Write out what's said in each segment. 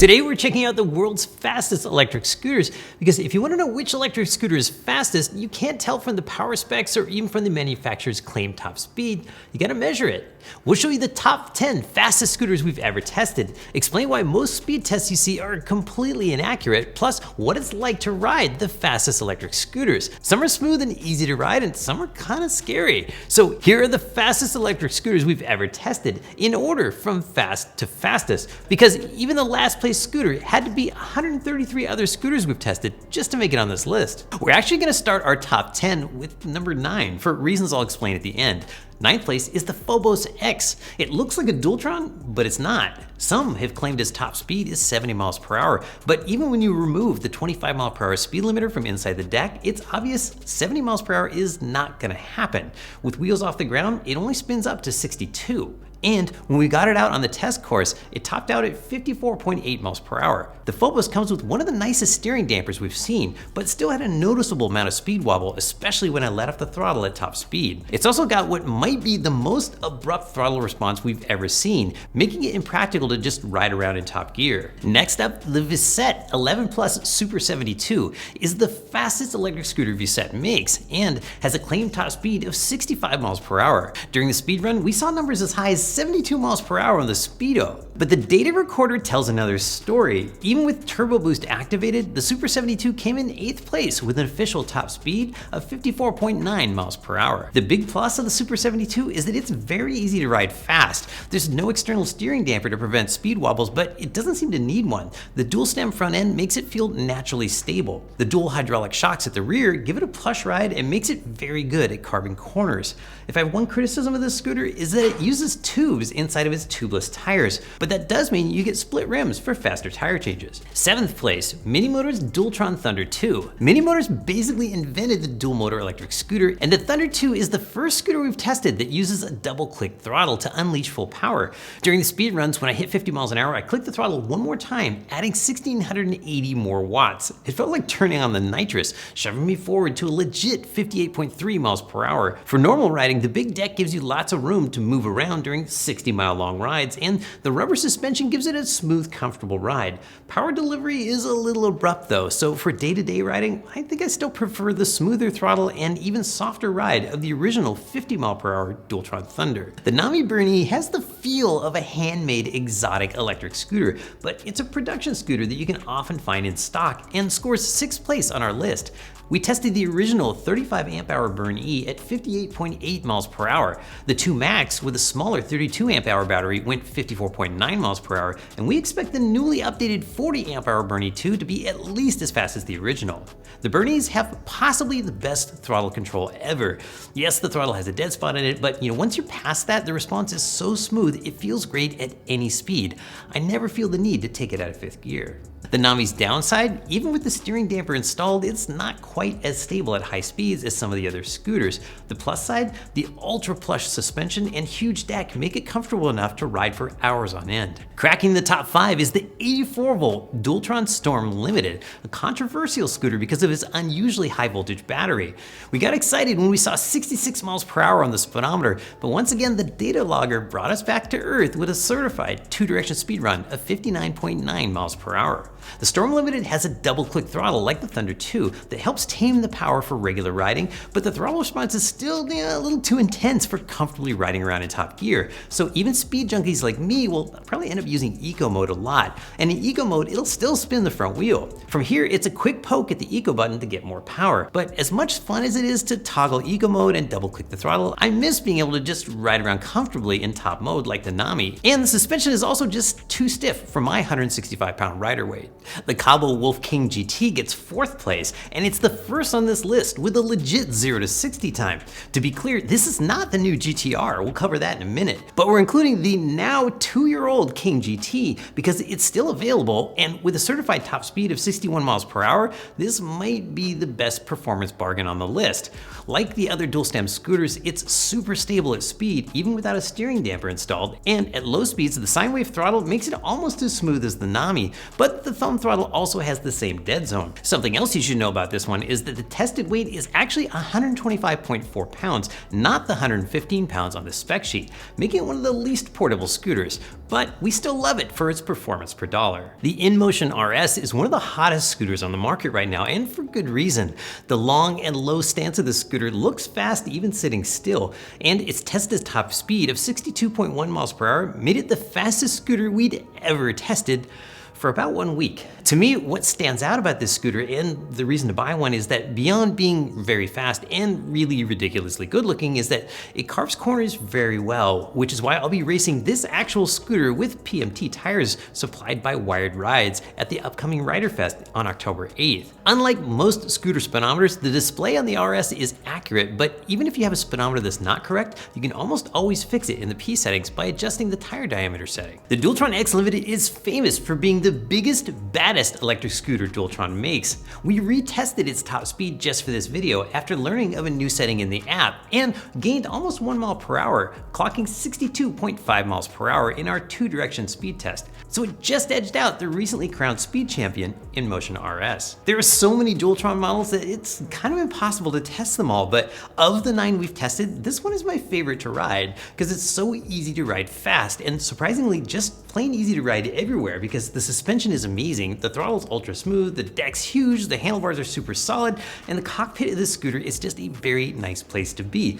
Today we're checking out the world's fastest electric scooters because if you want to know which electric scooter is fastest, you can't tell from the power specs or even from the manufacturer's claimed top speed. You gotta measure it. We'll show you the top 10 fastest scooters we've ever tested, explain why most speed tests you see are completely inaccurate, plus what it's like to ride the fastest electric scooters. Some are smooth and easy to ride and some are kind of scary. So here are the fastest electric scooters we've ever tested in order from fast to fastest, because even the last place scooter had to beat 133 other scooters we've tested just to make it on this list. We're actually going to start our top 10 with number 9 for reasons I'll explain at the end. Ninth place is the Phobos X. It looks like a Dualtron, but it's not. Some have claimed its top speed is 70 miles per hour, but even when you remove the 25 mile per hour speed limiter from inside the deck, it's obvious 70 miles per hour is not gonna happen. With wheels off the ground, it only spins up to 62. And when we got it out on the test course, it topped out at 54.8 miles per hour. The Phobos comes with one of the nicest steering dampers we've seen, but still had a noticeable amount of speed wobble, especially when I let off the throttle at top speed. It's also got what might be the most abrupt throttle response we've ever seen, making it impractical to just ride around in top gear. Next up, the Visette 11 Plus Super 72 is the fastest electric scooter Visette makes and has a claimed top speed of 65 miles per hour. During the speed run, we saw numbers as high as 72 miles per hour on the Speedo. But the data recorder tells another story. Even with Turbo Boost activated, the Super 72 came in 8th place with an official top speed of 54.9 miles per hour. The big plus of the Super 72 is that it's very easy to ride fast. There's no external steering damper to prevent speed wobbles, but it doesn't seem to need one. The dual stem front end makes it feel naturally stable. The dual hydraulic shocks at the rear give it a plush ride and makes it very good at carving corners. If I have one criticism of this scooter is that it uses tubes inside of its tubeless tires, but that does mean you get split rims for faster tire changes. 7th place, Minimotor's Dualtron Thunder 2. Minimotors basically invented the dual motor electric scooter, and the Thunder 2 is the first scooter we've tested that uses a double click throttle to unleash full power. During the speed runs, when I hit 50 miles an hour, I clicked the throttle one more time, adding 1,680 more watts. It felt like turning on the nitrous, shoving me forward to a legit 58.3 miles per hour. For normal riding, the big deck gives you lots of room to move around during 60-mile long rides, and the rubber suspension gives it a smooth, comfortable ride. Power delivery is a little abrupt though, so for day-to-day riding, I think I still prefer the smoother throttle and even softer ride of the original 50 mile per hour Dualtron Thunder. The Nami Burnie has the feel of a handmade exotic electric scooter, but it's a production scooter that you can often find in stock and scores 6th place on our list. We tested the original 35 amp hour Burn E at 58.8 miles per hour. The 2 Max with a smaller 32 amp hour battery went 54.9 miles per hour, and we expect the newly updated 40 amp hour Burn E2 to be at least as fast as the original. The Burnies have possibly the best throttle control ever. Yes, the throttle has a dead spot in it, but once you're past that, the response is so smooth it feels great at any speed. I never feel the need to take it out of 5th gear. The Nami's downside, even with the steering damper installed, it's not quite as stable at high speeds as some of the other scooters. The plus side, the ultra plush suspension and huge deck make it comfortable enough to ride for hours on end. Cracking the top 5 is the 84 volt Dualtron Storm Limited, a controversial scooter because of its unusually high voltage battery. We got excited when we saw 66 miles per hour on the speedometer, but once again the data logger brought us back to earth with a certified 2-direction speed run of 59.9 miles per hour. The Storm Limited has a double-click throttle like the Thunder 2 that helps tame the power for regular riding, but the throttle response is still a little too intense for comfortably riding around in top gear. So even speed junkies like me will probably end up using Eco Mode a lot, and in Eco Mode it'll still spin the front wheel. From here it's a quick poke at the Eco button to get more power, but as much fun as it is to toggle Eco Mode and double-click the throttle, I miss being able to just ride around comfortably in top mode like the Nami. And the suspension is also just too stiff for my 165-pound rider weight. The Cabo Wolf King GT gets 4th place, and it's the first on this list with a legit 0 to 60 time. To be clear, this is not the new GTR, we'll cover that in a minute, but we're including the now 2-year-old King GT because it's still available, and with a certified top speed of 61 miles per hour, this might be the best performance bargain on the list. Like the other dual stem scooters, it's super stable at speed, even without a steering damper installed, and at low speeds, the sine wave throttle makes it almost as smooth as the Nami, but the thumb throttle also has the same dead zone. Something else you should know about this one is that the tested weight is actually 125.4 pounds, not the 115 pounds on the spec sheet, making making it one of the least portable scooters, but we still love it for its performance per dollar. The InMotion RS is one of the hottest scooters on the market right now, and for good reason. The long and low stance of the scooter looks fast even sitting still, and its tested top speed of 62.1 miles per hour made it the fastest scooter we'd ever tested for about 1 week. To me, what stands out about this scooter and the reason to buy one is that beyond being very fast and really ridiculously good looking is that it carves corners very well, which is why I'll be racing this actual scooter with PMT tires supplied by Wired Rides at the upcoming Rider Fest on October 8th. Unlike most scooter speedometers, the display on the RS is accurate, but even if you have a speedometer that's not correct, you can almost always fix it in the P settings by adjusting the tire diameter setting. The Dualtron X Limited is famous for being the biggest, baddest electric scooter Dualtron makes. We retested its top speed just for this video after learning of a new setting in the app and gained almost 1 mile per hour, clocking 62.5 miles per hour in our 2-direction speed test. So it just edged out the recently crowned speed champion InMotion RS. There are so many Dualtron models that it's kind of impossible to test them all, but of the 9 we've tested, this one is my favorite to ride because it's so easy to ride fast and surprisingly just plain easy to ride everywhere because the suspension is amazing, the throttle is ultra smooth, the deck's huge, the handlebars are super solid, and the cockpit of this scooter is just a very nice place to be.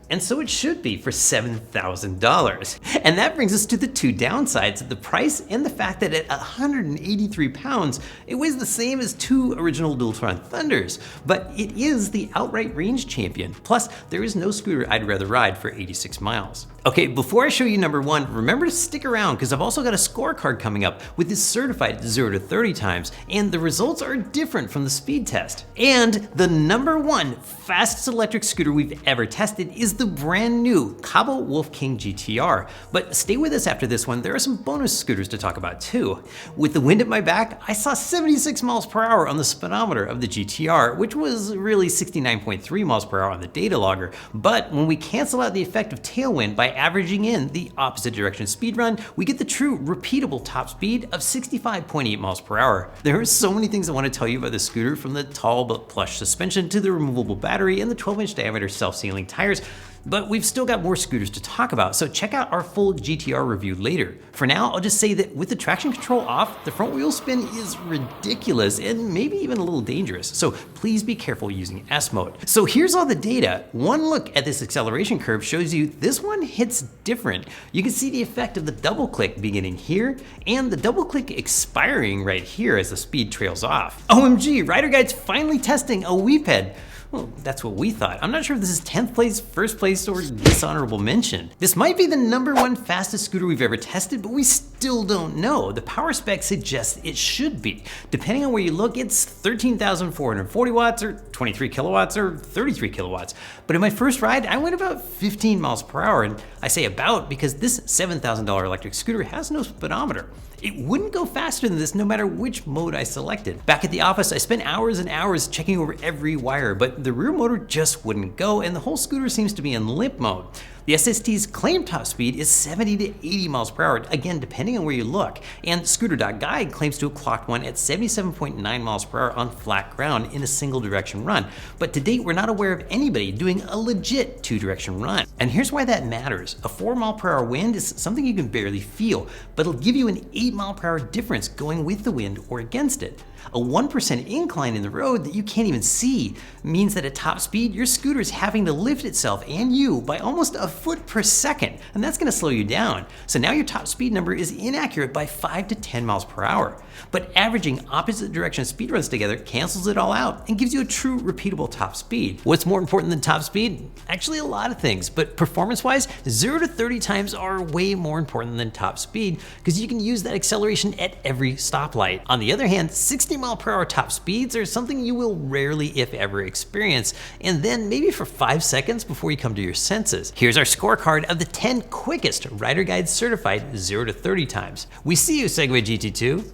And so it should be for $7,000. And that brings us to the 2 downsides, the price and the fact that at 183 pounds, it weighs the same as 2 original Dualtron Thunders, but it is the outright range champion. Plus, there is no scooter I'd rather ride for 86 miles. Okay, before I show you number 1, remember to stick around because I've also got a scorecard coming up with this certified 0 to 30 times, and the results are different from the speed test. And the number 1 fastest electric scooter we've ever tested is the brand new Cabo Wolf King GTR. But stay with us after this one, there are some bonus scooters to talk about too. With the wind at my back, I saw 76 miles per hour on the speedometer of the GTR, which was really 69.3 miles per hour on the data logger. But when we cancel out the effect of tailwind by averaging in the opposite direction speed run, we get the true repeatable top speed of 65.8 miles per hour. There are so many things I want to tell you about this scooter, from the tall but plush suspension to the removable battery and the 12-inch diameter self-sealing tires. But we've still got more scooters to talk about, so check out our full GTR review later. For now, I'll just say that with the traction control off, the front wheel spin is ridiculous and maybe even a little dangerous, so please be careful using S mode. So here's all the data. One look at this acceleration curve shows you this one hits different. You can see the effect of the double click beginning here and the double click expiring right here as the speed trails off. OMG, Rider Guide's finally testing a Weeped. Well, that's what we thought. I'm not sure if this is 10th place, 1st place, or dishonorable mention. This might be the number 1 fastest scooter we've ever tested, but we still don't know. The power spec suggests it should be. Depending on where you look, it's 13,440 watts, or 23 kilowatts, or 33 kilowatts. But in my first ride, I went about 15 miles per hour, and I say about because this $7,000 electric scooter has no speedometer. It wouldn't go faster than this no matter which mode I selected. Back at the office, I spent hours and hours checking over every wire, but the rear motor just wouldn't go, and the whole scooter seems to be in limp mode. The SST's claim top speed is 70 to 80 miles per hour, again, depending on where you look. And Scooter.Guide claims to have clocked one at 77.9 miles per hour on flat ground in a single direction run. But to date, we're not aware of anybody doing a legit 2-direction run. And here's why that matters. A 4 mile per hour wind is something you can barely feel, but it'll give you an 8 mile per hour difference going with the wind or against it. A 1% incline in the road that you can't even see means that at top speed, your scooter is having to lift itself and you by almost a foot per second, and that's gonna slow you down. So now your top speed number is inaccurate by 5 to 10 miles per hour. But averaging opposite direction speed runs together cancels it all out and gives you a true repeatable top speed. What's more important than top speed? Actually a lot of things, but performance-wise, 0 to 30 times are way more important than top speed because you can use that acceleration at every stoplight. On the other hand, 60 mile per hour top speeds are something you will rarely, if ever, experience, and then maybe for 5 seconds before you come to your senses. Here's our scorecard of the 10 quickest Rider Guide certified 0 to 30 times. We see you, Segway GT2.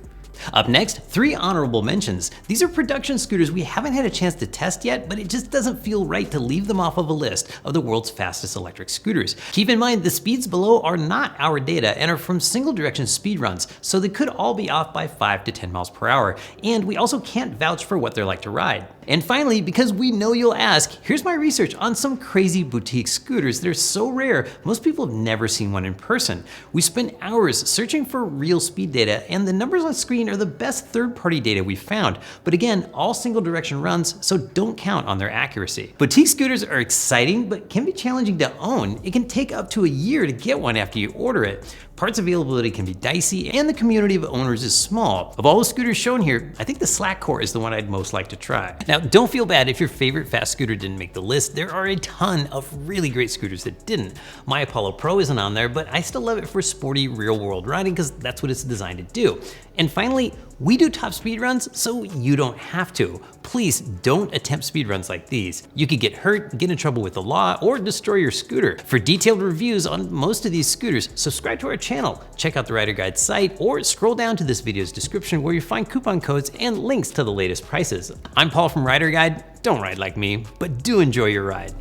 Up next, 3 honorable mentions. These are production scooters we haven't had a chance to test yet, but it just doesn't feel right to leave them off of a list of the world's fastest electric scooters. Keep in mind the speeds below are not our data and are from single direction speed runs, so they could all be off by 5 to 10 miles per hour, and we also can't vouch for what they're like to ride. And finally, because we know you'll ask, here's my research on some crazy boutique scooters that are so rare, most people have never seen one in person. We spent hours searching for real speed data, and the numbers on screen are the best third-party data we've found. But again, all single direction runs, so don't count on their accuracy. Boutique scooters are exciting, but can be challenging to own. It can take up to a year to get one after you order it. Parts availability can be dicey, and the community of owners is small. Of all the scooters shown here, I think the Slack Core is the one I'd most like to try. Now, don't feel bad if your favorite fast scooter didn't make the list. There are a ton of really great scooters that didn't. My Apollo Pro isn't on there, but I still love it for sporty, real-world riding because that's what it's designed to do. And finally, we do top speed runs, so you don't have to. Please don't attempt speed runs like these. You could get hurt, get in trouble with the law, or destroy your scooter. For detailed reviews on most of these scooters, subscribe to our channel, check out the Rider Guide site, or scroll down to this video's description where you find coupon codes and links to the latest prices. I'm Paul from Rider Guide. Don't ride like me, but do enjoy your ride.